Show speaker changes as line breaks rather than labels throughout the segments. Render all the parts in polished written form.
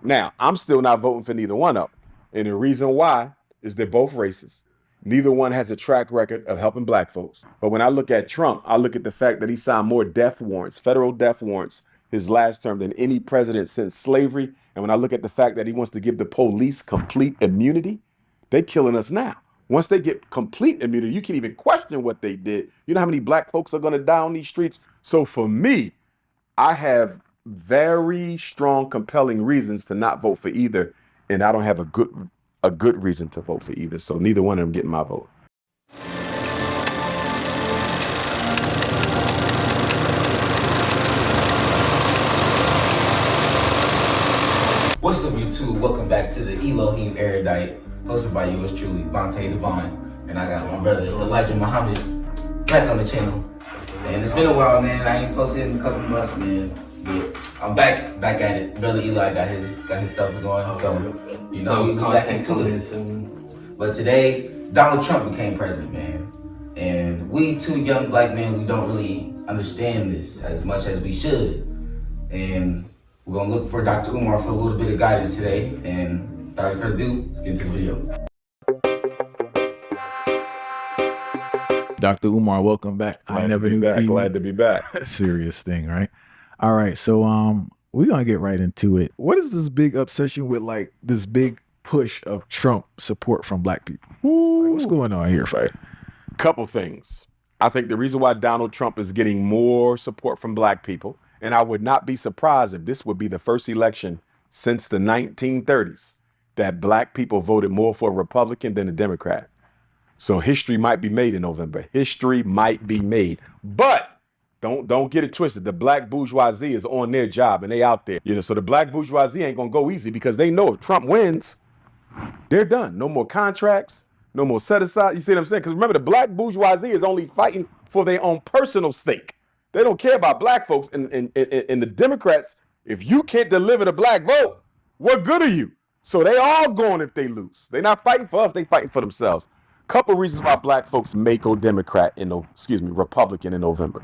Now, I'm still not voting for neither one of them. And the reason why is they're both racist. Neither one has a track record of helping black folks. But when I look at Trump, I look at the fact that he signed more death warrants, federal death warrants, his last term than any president since slavery. And when I look at the fact that he wants to give the police complete immunity, they're killing us now. Once they get complete immunity, you can't even question what they did. You know how many black folks are going to die on these streets? So for me, I have very strong, compelling reasons to not vote for either, and I don't have a good reason to vote for either. So neither one of them getting my vote.
What's up, YouTube? Welcome back to the Elohim Erudite, hosted by yours truly, Vontae Divine. And I got my brother Elijah Muhammad back on the channel. And it's been a while, man. I ain't posted in a couple months, man. But I'm back at it. Brother Eli got his stuff going, so you know we back into it soon. But today, Donald Trump became president, man. And we two young black men, we don't really understand this as much as we should. And we're gonna look for Dr. Umar for a little bit of guidance today. And without further ado, let's get into the video.
Dr. Umar, welcome back.
Glad to be back.
Serious thing, right? All right, so we're gonna get right into it. What is this big obsession with, like, this big push of Trump support from black people? Like, what's going on here, Fight?
Couple things. I think the reason why Donald Trump is getting more support from black people, and I would not be surprised if this would be the first election since the 1930s that black people voted more for a Republican than a Democrat. So history might be made in November. History might be made. But don't get it twisted. The black bourgeoisie is on their job and they out there. So the black bourgeoisie ain't gonna go easy because they know if Trump wins, they're done. No more contracts, no more set aside. You see what I'm saying? Because remember, the black bourgeoisie is only fighting for their own personal stake. They don't care about black folks. And the Democrats, if you can't deliver the black vote, what good are you? So they all going if they lose. They're not fighting for us, they fighting for themselves. Couple reasons why black folks may go Republican in November.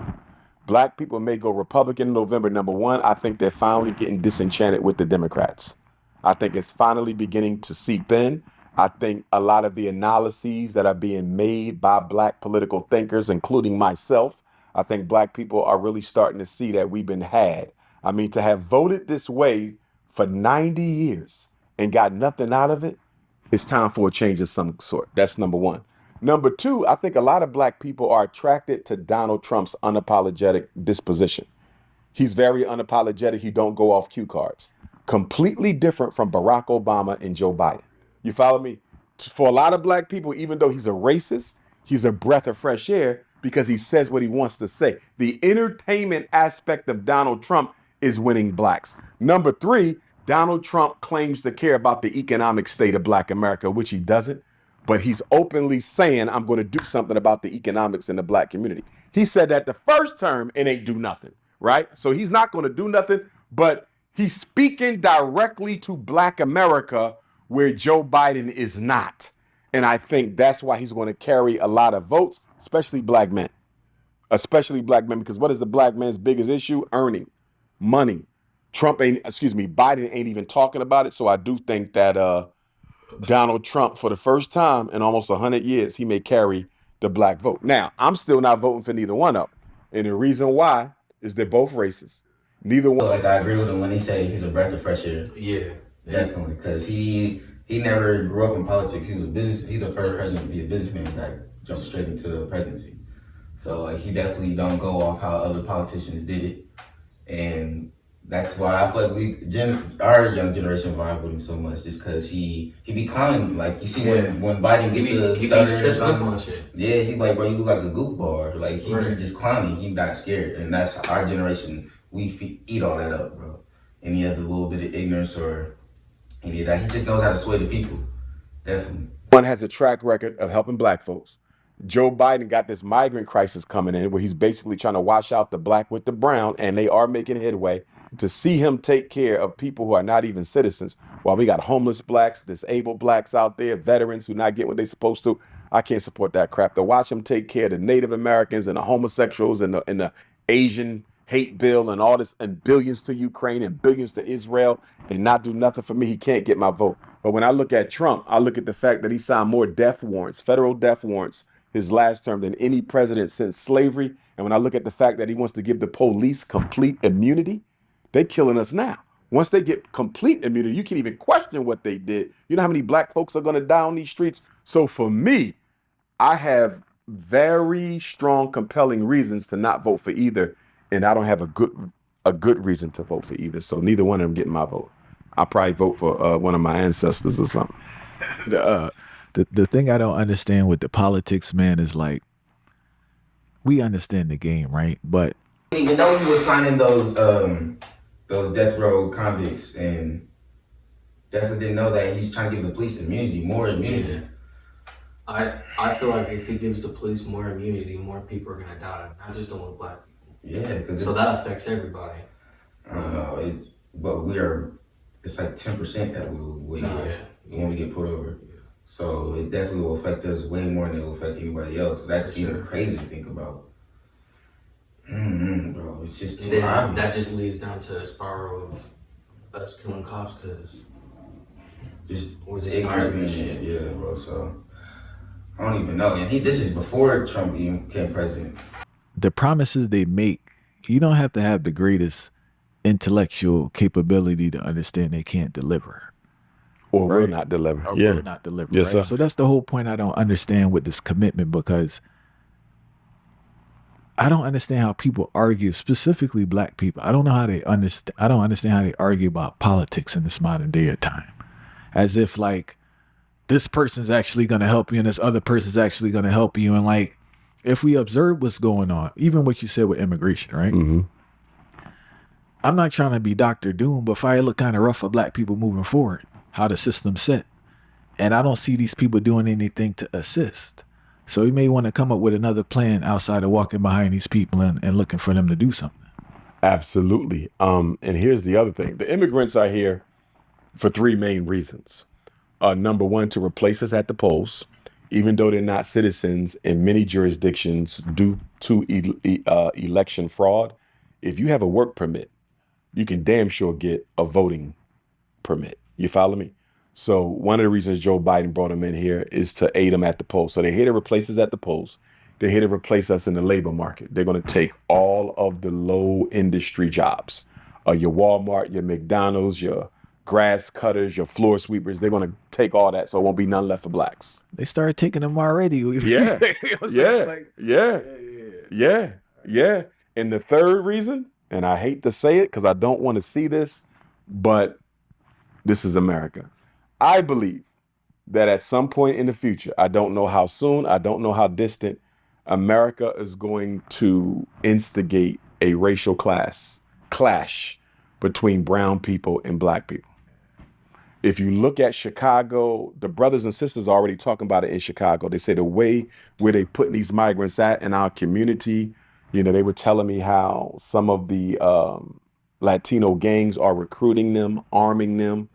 Black people may go Republican in November. Number one, I think they're finally getting disenchanted with the Democrats. I think it's finally beginning to seep in. I think a lot of the analyses that are being made by black political thinkers, including myself, I think black people are really starting to see that we've been had. I mean, to have voted this way for 90 years and got nothing out of it, it's time for a change of some sort. That's number one. Number two, I think a lot of black people are attracted to Donald Trump's unapologetic disposition. He's very unapologetic. He don't go off cue cards. Completely different from Barack Obama and Joe Biden. You follow me? For a lot of black people, even though he's a racist, he's a breath of fresh air because he says what he wants to say. The entertainment aspect of Donald Trump is winning blacks. Number three, Donald Trump claims to care about the economic state of black America, which he doesn't, but he's openly saying, I'm going to do something about the economics in the black community. He said that the first term and ain't do nothing, right? So he's not going to do nothing, but he's speaking directly to black America where Joe Biden is not. And I think that's why he's going to carry a lot of votes, especially black men, because what is the black man's biggest issue? Earning money. Biden ain't even talking about it. So I do think that Donald Trump, for the first time in almost 100 years, he may carry the black vote. Now, I'm still not voting for neither one of them. And the reason why is they're both racist. Neither one.
Like, I agree with him when he say he's a breath of fresh air. Yeah, definitely. Because he never grew up in politics. He's the first president to be a businessman that jumped straight into the presidency. So like, he definitely don't go off how other politicians did it. And that's why I feel like our young generation vibe with him so much, just because he be clowning. Like, you see when Biden gets to stuttering or something, yeah, he like, bro, you look like a goofball. Like, he be just clowning. He not scared, and that's our generation. We eat all that up, bro. Any other little bit of ignorance or any of that, he just knows how to sway the people. Definitely.
One has a track record of helping black folks. Joe Biden got this migrant crisis coming in where he's basically trying to wash out the black with the brown, and they are making headway. To see him take care of people who are not even citizens, while we got homeless blacks, disabled blacks out there, veterans who not get what they're supposed to, I can't support that crap. To watch him take care of the Native Americans and the homosexuals and the Asian hate bill and all this and billions to Ukraine and billions to Israel and not do nothing for me, he can't get my vote. But when I look at Trump, I look at the fact that he signed more death warrants, federal death warrants, his last term than any president since slavery. And when I look at the fact that he wants to give the police complete immunity, they're killing us now. Once they get complete immunity, you can't even question what they did. You know how many black folks are going to die on these streets? So for me, I have very strong, compelling reasons to not vote for either, and I don't have a good reason to vote for either. So neither one of them getting my vote. I'll probably vote for one of my ancestors or something.
The thing I don't understand with the politics, man, is like, we understand the game, right? But
Even though he was signing those death row convicts, and definitely didn't know that he's trying to give the police immunity, more immunity.
I feel like if he gives the police more immunity, more people are gonna die. Not just only black people.
Yeah, because
So that affects everybody.
I don't know. It's like 10% that we will get when we get pulled over. Yeah. So it definitely will affect us way more than it will affect anybody else. That's even crazy to think about. Bro, it's just too obvious.
That just leads down to a spiral of us killing cops because we're just tired of this shit.
Yeah, bro. So I don't even know. And this is before Trump even became president.
the promises they make, you don't have to have the greatest intellectual capability to understand they can't deliver.
Or will not deliver.
Or
Yeah.
will not deliver.
Yes,
right?
sir.
So that's the whole point I don't understand with this commitment, because I don't understand how people argue, specifically black people. I don't know how they understand. I don't understand how they argue about politics in this modern day of time, as if like this person's actually going to help you and this other person's actually going to help you. And like, if we observe what's going on, even what you said with immigration, right?
Mm-hmm.
I'm not trying to be Dr. Doom, but fire look kind of rough for black people moving forward, how the system's set. And I don't see these people doing anything to assist. So we may want to come up with another plan outside of walking behind these people and looking for them to do something.
Absolutely. And here's the other thing. The immigrants are here for three main reasons. Number one, to replace us at the polls, even though they're not citizens in many jurisdictions due to election fraud. If you have a work permit, you can damn sure get a voting permit. You follow me? So one of the reasons Joe Biden brought them in here is to aid them at the polls. So they're here to replace us at the polls. They're here to replace us in the labor market. They're going to take all of the low industry jobs, your Walmart, your McDonald's, your grass cutters, your floor sweepers. They're going to take all that, so it won't be none left for blacks.
They started taking them already.
Yeah. Yeah. And the third reason, and I hate to say it because I don't want to see this, but this is America. I believe that at some point in the future, I don't know how soon, I don't know how distant, America is going to instigate a racial clash between brown people and black people. If you look at Chicago, the brothers and sisters are already talking about it in Chicago. They say the way where they put these migrants at in our community, you know, they were telling me how some of the Latino gangs are recruiting them, arming them.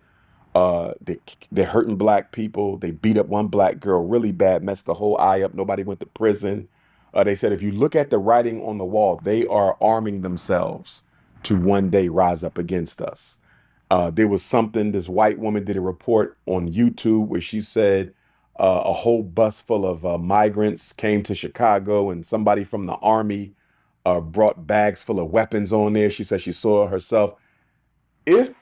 They're hurting black people. They beat up one black girl really bad, messed the whole eye up. Nobody went to prison. They said, if you look at the writing on the wall, they are arming themselves to one day rise up against us. There was something, this white woman did a report on YouTube where she said a whole bus full of migrants came to Chicago and somebody from the army brought bags full of weapons on there. She said she saw it herself. If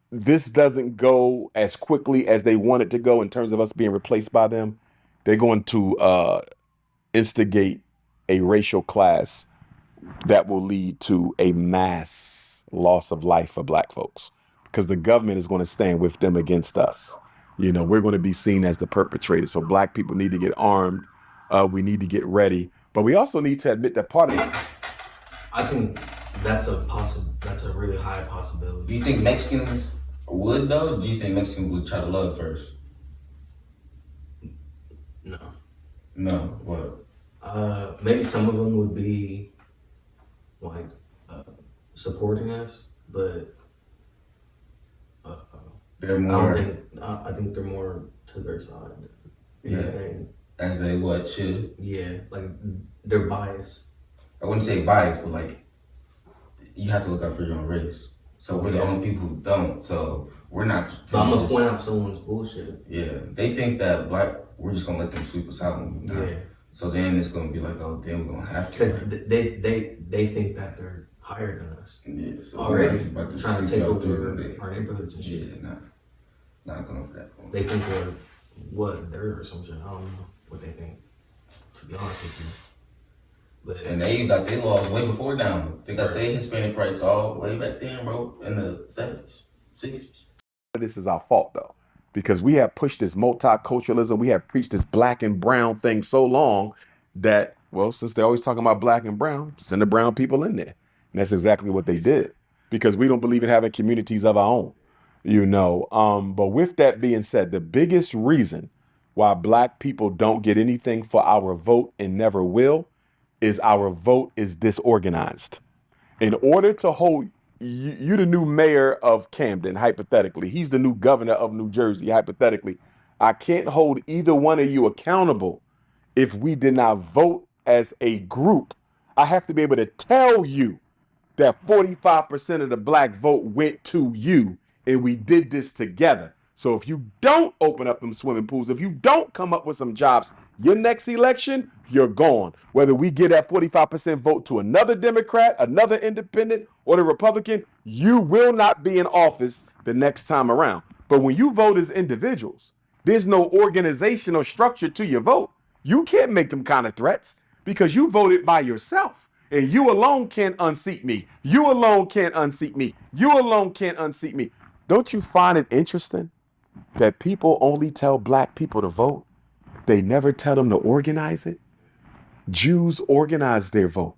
this doesn't go as quickly as they want it to go in terms of us being replaced by them, they're going to instigate a racial class that will lead to a mass loss of life for black folks, because the government is going to stand with them against us. You know, we're going to be seen as the perpetrators. So black people need to get armed. We need to get ready, but we also need to admit that part of it.
I think that's a really high possibility.
Do you think Mexicans would, though? Do you think Mexicans would try to love first?
No.
No. What?
Maybe some of them would be like supporting us, but
They're more.
I think they're more to their side.
Yeah.
Anything.
As they what should.
Yeah, like they're biased.
I wouldn't say biased, but like you have to look out for your own race. So we're the only people who don't. So we're not.
But I'm gonna point out someone's bullshit.
Yeah, they think that we're just gonna let them sweep us out when we're not. Yeah. So then it's gonna be like, oh, then we're gonna have to.
Because they think that they're higher than us.
Yeah, so
already trying to take over our neighborhoods and shit.
Yeah, not going for that.
They think we're dirt or something. I don't know what they think. To be honest with you. But,
and they got their laws way before now. They got their Hispanic rights all way back then, bro, in the 70s, 60s.
This is our fault, though, because we have pushed this multiculturalism. We have preached this black and brown thing so long that, well, since they're always talking about black and brown, send the brown people in there. And that's exactly what they did, because we don't believe in having communities of our own, But with that being said, the biggest reason why black people don't get anything for our vote and never will is our vote is disorganized. In order to hold you the new mayor of Camden, hypothetically, he's the new governor of New Jersey, hypothetically, I can't hold either one of you accountable if we did not vote as a group. I have to be able to tell you that 45% of the black vote went to you, and we did this together. So if you don't open up them swimming pools, if you don't come up with some jobs, your next election, you're gone. Whether we get that 45% vote to another Democrat, another independent, or the Republican, you will not be in office the next time around. But when you vote as individuals, there's no organizational structure to your vote. You can't make them kind of threats because you voted by yourself. And you alone can't unseat me. You alone can't unseat me. You alone can't unseat me. Don't you find it interesting that people only tell black people to vote? They never tell them to organize it. Jews organize their vote.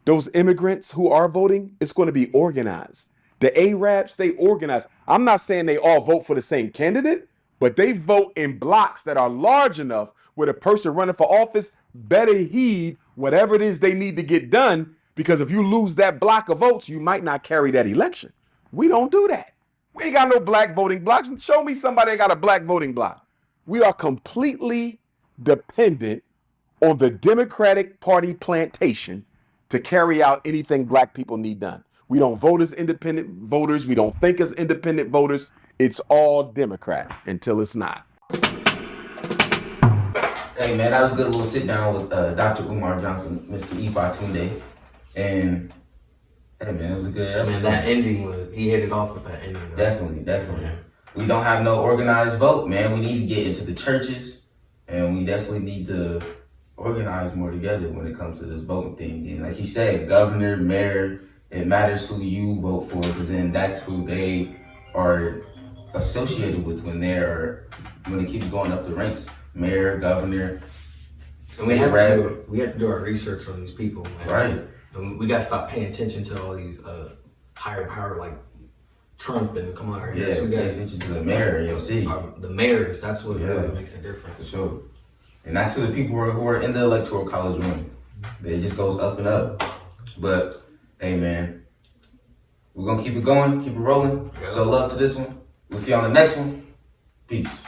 Those immigrants who are voting, it's going to be organized. The Arabs, they organize. I'm not saying they all vote for the same candidate, but they vote in blocks that are large enough where the person running for office better heed whatever it is they need to get done, because if you lose that block of votes, you might not carry that election. We don't do that. We ain't got no black voting blocks. Show me somebody that got a black voting block. We are completely dependent on the Democratic Party plantation to carry out anything black people need done. We don't vote as independent voters. We don't think as independent voters. It's all Democrat until it's not.
Hey man, that was a good little sit down with Dr. Umar Johnson, Mr. Ifa Tunde, and hey man, it was a good episode.
Man, that ending he hit it off with that ending.
Definitely. Yeah. We don't have no organized vote, man. We need to get into the churches, and we definitely need to organize more together when it comes to this voting thing. And like he said, governor, mayor, it matters who you vote for, because then that's who they are associated with when it keeps going up the ranks. Mayor, governor.
And we have to do our research on these people, man.
Right.
And we gotta stop paying attention to all these higher power like Trump and Kamala.
Yeah, so we gotta pay attention to the mayor in your city.
The mayors, that's what really makes a difference.
For sure. And that's who the people who are in the electoral college room. It just goes up and up. But hey man, we're gonna keep it going, keep it rolling. Show love to this one. We'll see you on the next one. Peace.